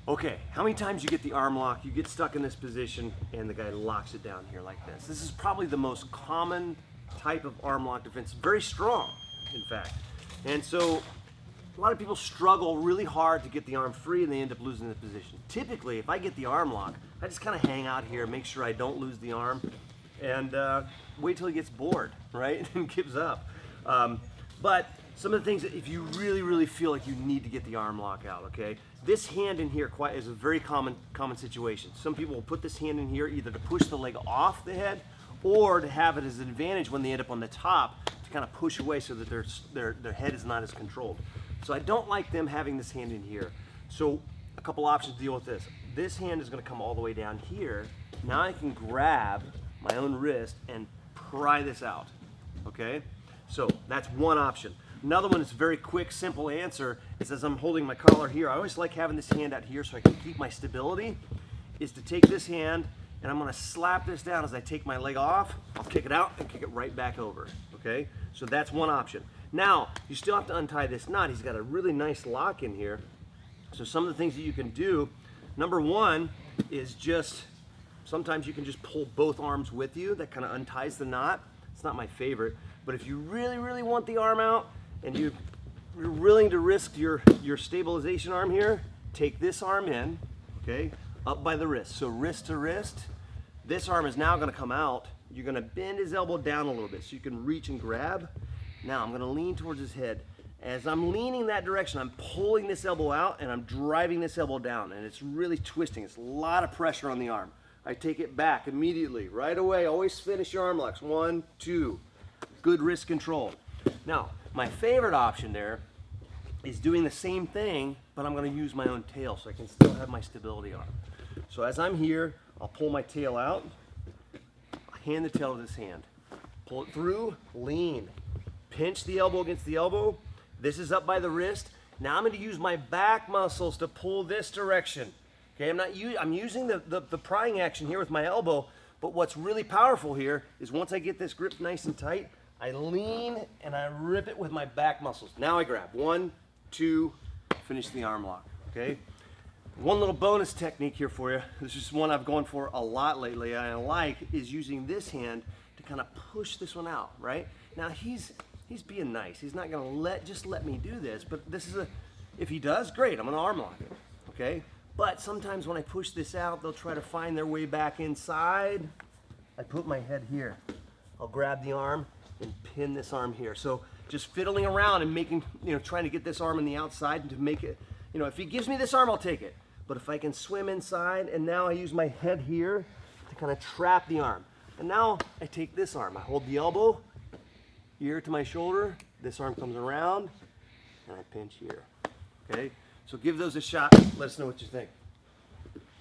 Okay, how many times you get the arm lock, you get stuck in this position, and the guy locks it down here like this? This is probably the most common type of arm lock defense. Very strong, in fact. And so a lot of people struggle really hard to get the arm free, and they end up losing the position. Typically, if I get the arm lock, I just kind of hang out here, make sure I don't lose the arm, and wait till he gets bored, right, and gives up. But some of the things that if you really feel like you need to get the arm lock out, okay? This hand in here is a very common situation. Some people will put this hand in here either to push the leg off the head or to have it as an advantage when they end up on the top to kind of push away so that their head is not as controlled. So I don't like them having this hand in here. So a couple options to deal with this. This hand is going to come all the way down here. Now I can grab my own wrist and pry this out, okay? So that's one option. Another one is a very quick, simple answer. Is as I'm holding my collar here, I always like having this hand out here so I can keep my stability, is to take this hand and I'm gonna slap this down. As I take my leg off, I'll kick it out and kick it right back over, okay? So that's one option. Now, you still have to untie this knot. He's got a really nice lock in here. So some of the things that you can do, number one is just, sometimes you can just pull both arms with you. That kind of unties the knot. It's not my favorite, but if you really want the arm out, and you're willing to risk your stabilization arm here, take this arm in, okay, up by the wrist. So wrist to wrist. This arm is now gonna come out. You're gonna bend his elbow down a little bit so you can reach and grab. Now I'm gonna lean towards his head. As I'm leaning that direction, I'm pulling this elbow out and I'm driving this elbow down, and it's really twisting. It's a lot of pressure on the arm. I take it back immediately, right away. Always finish your arm locks. 1, 2. Good wrist control. Now, my favorite option there is doing the same thing, but I'm going to use my own tail so I can still have my stability on. So as I'm here, I'll pull my tail out, hand the tail to this hand, pull it through, lean, pinch the elbow against the elbow. This is up by the wrist. Now I'm going to use my back muscles to pull this direction. Okay, I'm using the prying action here with my elbow, but what's really powerful here is once I get this grip nice and tight, I lean and I rip it with my back muscles. Now I grab 1, 2, finish the arm lock, okay? One little bonus technique here for you. This is one I've gone for a lot lately and I like, is using this hand to kind of push this one out, right? Now he's being nice. He's not gonna just let me do this, but this is if he does, great, I'm gonna arm lock it, okay? But sometimes when I push this out, they'll try to find their way back inside. I put my head here. I'll grab the arm and pin this arm here. So just fiddling around and making, trying to get this arm on the outside and to make it, if he gives me this arm, I'll take it. But if I can swim inside, and now I use my head here to kind of trap the arm. And now I take this arm, I hold the elbow, ear to my shoulder, this arm comes around, and I pinch here, okay? So give those a shot, let us know what you think.